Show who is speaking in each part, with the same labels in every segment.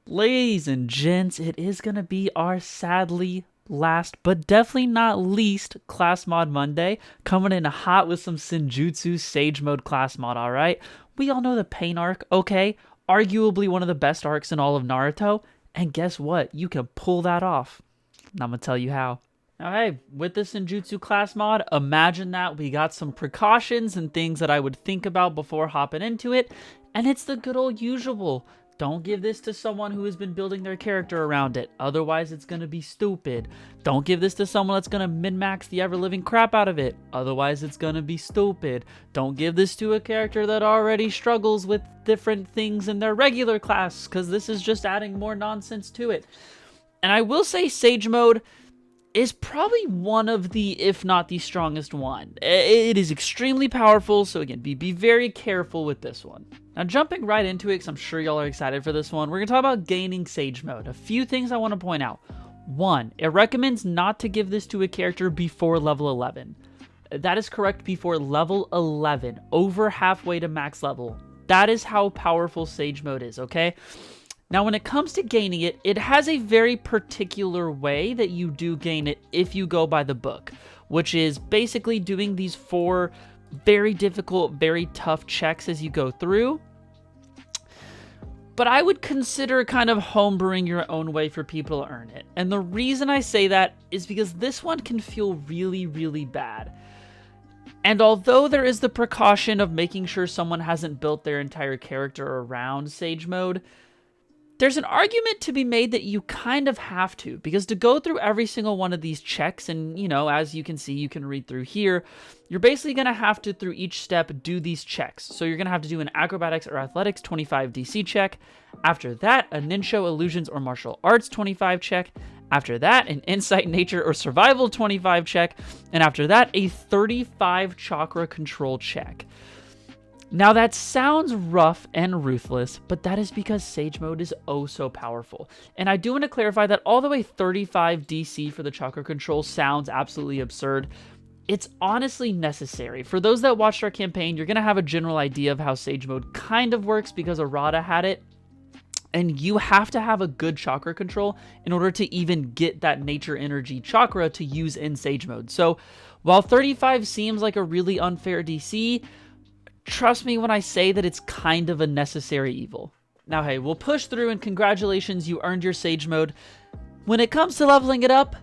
Speaker 1: Ladies and gents, it is going to be our sadly last, but definitely not least, Class Mod Monday, coming in hot with some Senjutsu Sage Mode Class Mod, alright? We all know the Pain arc, okay? Arguably one of the best arcs in all of Naruto, and guess what? You can pull that off. And I'm going to tell you how. Now, hey, with this Senjutsu class mod, imagine that we got some precautions and things that I would think about before hopping into it, and it's the good old usual. Don't give this to someone who has been building their character around it, otherwise it's going to be stupid. Don't give this to someone that's going to min-max the ever-living crap out of it, otherwise it's going to be stupid. Don't give this to a character that already struggles with different things in their regular class, because this is just adding more nonsense to it. And I will say Sage Mode is probably one of the, if not the strongest one. It is extremely powerful, so again, be very careful with this one. Now, jumping right into it, because I'm sure y'all are excited for this one, we're going to talk about gaining Sage Mode. A few things I want to point out. One, it recommends not to give this to a character before level 11. That is correct, before level 11, over halfway to max level. That is how powerful Sage Mode is, okay? Now, when it comes to gaining it, it has a very particular way that you do gain it if you go by the book, which is basically doing these 4 very difficult, very tough checks as you go through. But I would consider kind of homebrewing your own way for people to earn it. And the reason I say that is because this one can feel really, really bad. And although there is the precaution of making sure someone hasn't built their entire character around Sage Mode, there's an argument to be made that you kind of have to, because to go through every single one of these checks, and, you know, as you can see, you can read through here, you're basically going to have to, through each step, do these checks. So you're going to have to do an Acrobatics or Athletics 25 DC check. After that, a Ninja, Illusions, or Martial Arts 25 check. After that, an Insight, Nature, or Survival 25 check. And after that, a 35 Chakra Control check. Now that sounds rough and ruthless, but that is because Sage Mode is oh so powerful. And I do want to clarify that although a 35 DC for the Chakra Control sounds absolutely absurd, it's honestly necessary. For those that watched our campaign, you're going to have a general idea of how Sage Mode kind of works because Arata had it. And you have to have a good Chakra Control in order to even get that Nature Energy Chakra to use in Sage Mode. So while 35 seems like a really unfair DC, trust me when I say that it's kind of a necessary evil. Now, hey, we'll push through, and congratulations, you earned your Sage Mode. When it comes to leveling it up,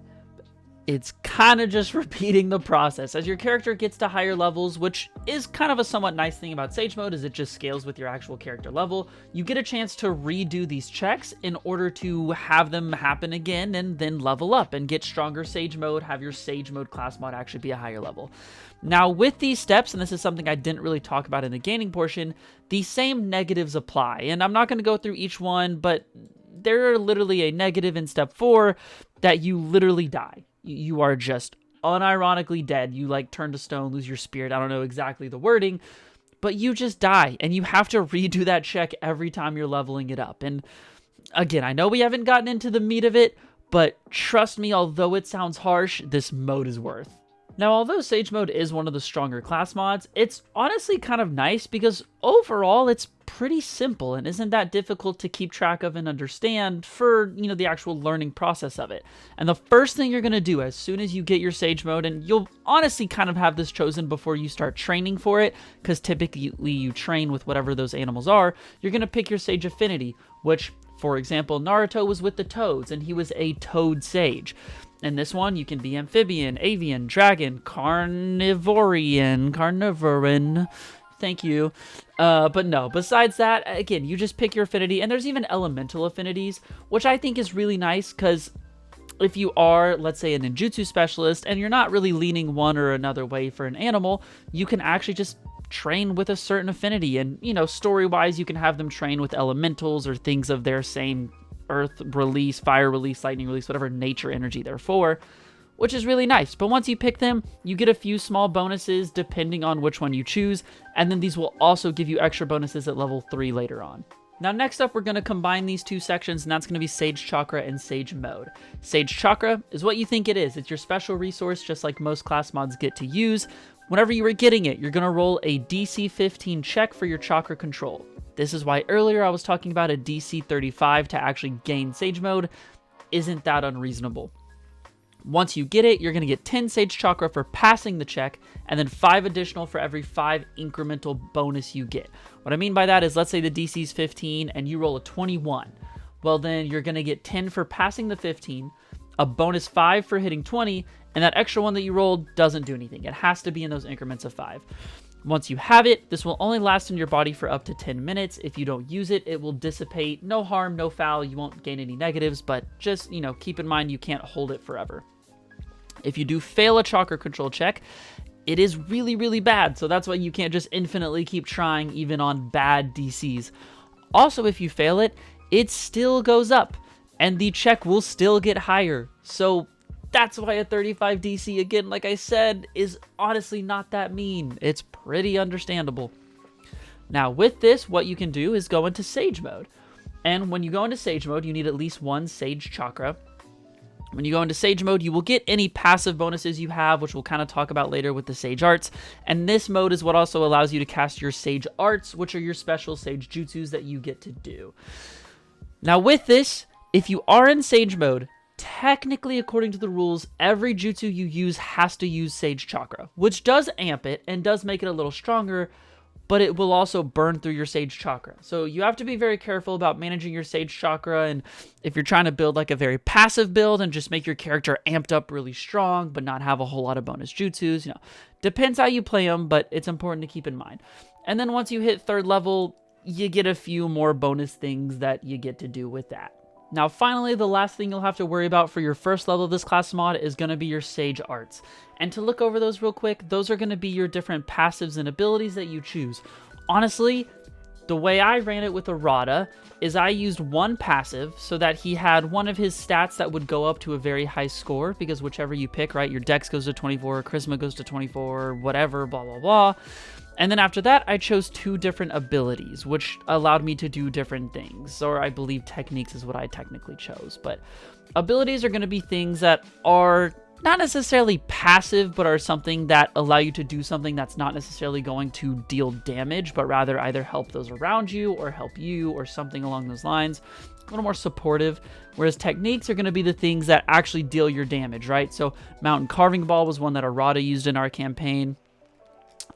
Speaker 1: it's kind of just repeating the process. As your character gets to higher levels, which is kind of a somewhat nice thing about Sage Mode, is it just scales with your actual character level. You get a chance to redo these checks in order to have them happen again and then level up and get stronger Sage Mode, have your Sage Mode class mod actually be a higher level. Now, with these steps, and this is something I didn't really talk about in the gaining portion, the same negatives apply. And I'm not going to go through each one, but there are literally a negative in step 4 that you literally die. You are just unironically dead. You like turn to stone, lose your spirit. I don't know exactly the wording, but you just die, and you have to redo that check every time you're leveling it up. And again, I know we haven't gotten into the meat of it, but trust me, although it sounds harsh, this mode is worth. Now, although Sage Mode is one of the stronger class mods, it's honestly kind of nice because overall it's pretty simple and isn't that difficult to keep track of and understand for, you know, the actual learning process of it. And the first thing you're going to do as soon as you get your Sage Mode, and you'll honestly kind of have this chosen before you start training for it, because typically you train with whatever those animals are, you're going to pick your Sage Affinity, which, for example, Naruto was with the toads, and he was a toad sage. In this one, you can be amphibian, avian, dragon, carnivorean. Thank you. But no, besides that, again, you just pick your affinity, and there's even elemental affinities, which I think is really nice, because if you are, let's say, a ninjutsu specialist, and you're not really leaning one or another way for an animal, you can actually just train with a certain affinity. And, you know, story-wise, you can have them train with elementals or things of their same earth release, fire release, lightning release, whatever nature energy they're for, which is really nice. But once you pick them, you get a few small bonuses depending on which one you choose, and then these will also give you extra bonuses at level 3 later on. Now, next up, we're going to combine these two sections, and that's going to be Sage Chakra and Sage Mode. Sage Chakra is what you think it is. It's your special resource, just like most class mods get to use, Whenever you are getting it, you're going to roll a DC 15 check for your chakra control. This is why earlier I was talking about a DC 35 to actually gain Sage Mode. Isn't that unreasonable? Once you get it, you're going to get 10 Sage Chakra for passing the check, and then 5 additional for every 5 incremental bonus you get. What I mean by that is, let's say the DC is 15 and you roll a 21. Well, then you're going to get 10 for passing the 15, a bonus 5 for hitting 20, and that extra one that you rolled doesn't do anything. It has to be in those increments of 5. Once you have it, this will only last in your body for up to 10 minutes. If you don't use it, it will dissipate. No harm, no foul. You won't gain any negatives, but just, keep in mind you can't hold it forever. If you do fail a chakra control check, it is really, really bad. So that's why you can't just infinitely keep trying even on bad DCs. Also, if you fail it, it still goes up and the check will still get higher. So that's why a 35 DC, again, like I said, is honestly not that mean. It's pretty understandable. Now with this, what you can do is go into Sage Mode. And when you go into Sage Mode, you need at least 1 Sage Chakra. When you go into Sage Mode, you will get any passive bonuses you have, which we'll kind of talk about later with the Sage Arts. And this mode is what also allows you to cast your Sage Arts, which are your special Sage Jutsus that you get to do. Now with this, if you are in Sage Mode, technically, according to the rules, every jutsu you use has to use Sage Chakra, which does amp it and does make it a little stronger, but it will also burn through your Sage Chakra. So you have to be very careful about managing your Sage Chakra, and if you're trying to build like a very passive build and just make your character amped up really strong, but not have a whole lot of bonus jutsus, depends how you play them, but it's important to keep in mind. And then once you hit 3rd level, you get a few more bonus things that you get to do with that. Now, finally, the last thing you'll have to worry about for your first level of this class mod is going to be your Sage Arts. And to look over those real quick, those are going to be your different passives and abilities that you choose. Honestly, the way I ran it with Arata is I used 1 passive so that he had one of his stats that would go up to a very high score, because whichever you pick, right, your Dex goes to 24, Charisma goes to 24, whatever, blah, blah, blah. And then after that, I chose 2 different abilities, which allowed me to do different things, or I believe techniques is what I technically chose. But abilities are going to be things that are not necessarily passive, but are something that allow you to do something that's not necessarily going to deal damage, but rather either help those around you or help you or something along those lines. A little more supportive, whereas techniques are going to be the things that actually deal your damage, right? So Mountain Carving Ball was one that Arata used in our campaign.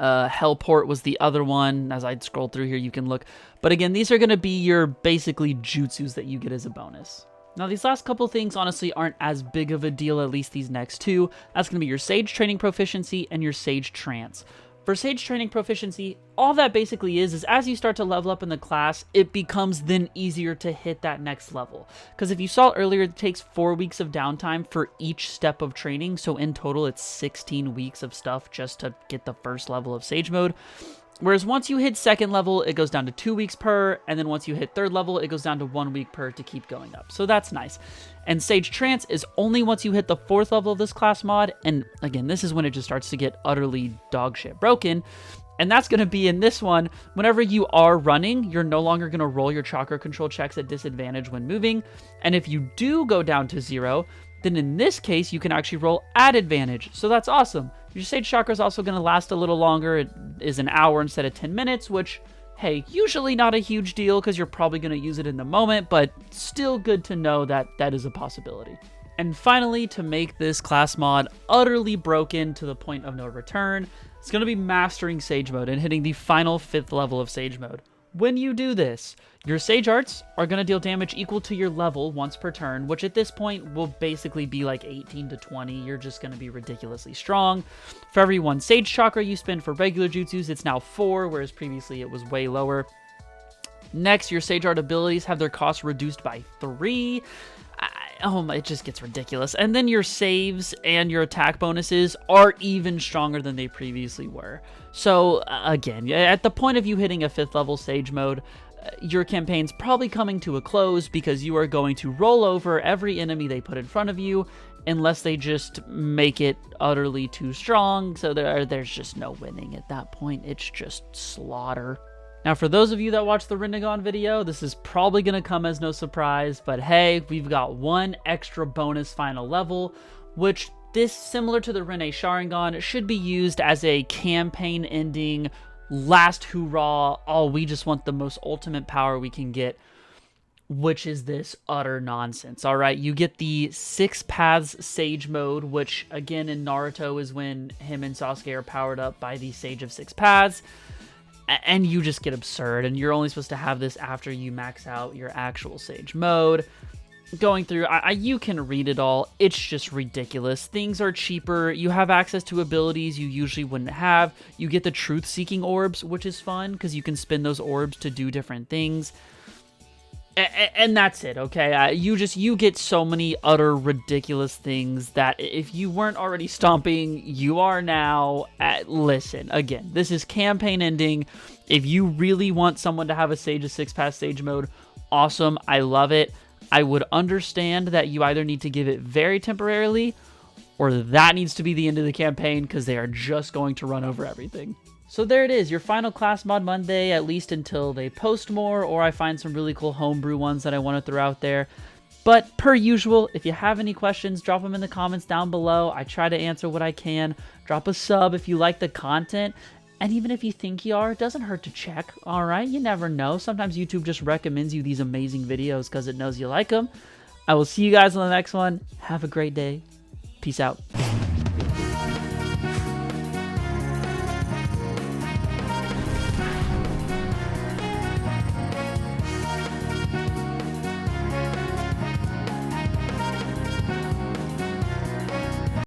Speaker 1: Hellport was the other one. As I scroll through here, you can look. But again, these are going to be your basically jutsus that you get as a bonus. Now, these last couple things honestly aren't as big of a deal, at least these next 2. That's going to be your Sage Training Proficiency and your Sage Trance. For Sage Training Proficiency, all that basically is as you start to level up in the class, it becomes then easier to hit that next level. Because if you saw earlier, it takes 4 weeks of downtime for each step of training. So in total, it's 16 weeks of stuff just to get the first level of Sage Mode. Whereas once you hit 2nd level, it goes down to 2 weeks per, and then once you hit 3rd level, it goes down to 1 week per to keep going up. So that's nice. And Sage Trance is only once you hit the 4th level of this class mod, and again, this is when it just starts to get utterly dogshit broken. And that's going to be in this one, whenever you are running, you're no longer going to roll your chakra control checks at disadvantage when moving. And if you do go down to 0, then in this case, you can actually roll at advantage. So that's awesome. Your Sage Chakra is also going to last a little longer. It is an hour instead of 10 minutes, which, hey, usually not a huge deal because you're probably going to use it in the moment, but still good to know that that is a possibility. And finally, to make this class mod utterly broken to the point of no return, it's going to be mastering Sage Mode and hitting the final 5th level of Sage Mode. When you do this, your Sage Arts are going to deal damage equal to your level once per turn, which at this point will basically be like 18 to 20. You're just going to be ridiculously strong. For every 1 Sage Chakra you spend for regular jutsus, it's now 4, whereas previously it was way lower. Next, your Sage Art abilities have their cost reduced by 3. It just gets ridiculous. And then your saves and your attack bonuses are even stronger than they previously were. So again, at the point of you hitting a 5th level Sage Mode, your campaign's probably coming to a close because you are going to roll over every enemy they put in front of you unless they just make it utterly too strong. So there's just no winning at that point. It's just slaughter. Now, for those of you that watched the Rinnegan video, this is probably going to come as no surprise, but hey, we've got 1 extra bonus final level, which This, similar to the Rene Sharingan, should be used as a campaign ending, last hoorah, oh, we just want the most ultimate power we can get, which is this utter nonsense. All right, you get the 6 paths sage mode, which again in Naruto is when him and Sasuke are powered up by the Sage of 6 Paths, and you just get absurd, and you're only supposed to have this after you max out your actual sage mode. Going through, you can read it all. It's just ridiculous. Things are cheaper. You have access to abilities you usually wouldn't have. You get the truth-seeking orbs, which is fun because you can spin those orbs to do different things. And that's it, okay? You get so many utter ridiculous things that if you weren't already stomping, you are now. Listen, again, this is campaign ending. If you really want someone to have a Sage of 6 Paths Sage mode, awesome. I love it. I would understand that you either need to give it very temporarily, or that needs to be the end of the campaign because they are just going to run over everything. So there it is, your final Class Mod Monday, at least until they post more, or I find some really cool homebrew ones that I want to throw out there. But per usual, if you have any questions, drop them in the comments down below. I try to answer what I can. Drop a sub if you like the content. And even if you think you are, it doesn't hurt to check, alright? You never know. Sometimes YouTube just recommends you these amazing videos because it knows you like them. I will see you guys on the next one. Have a great day. Peace out.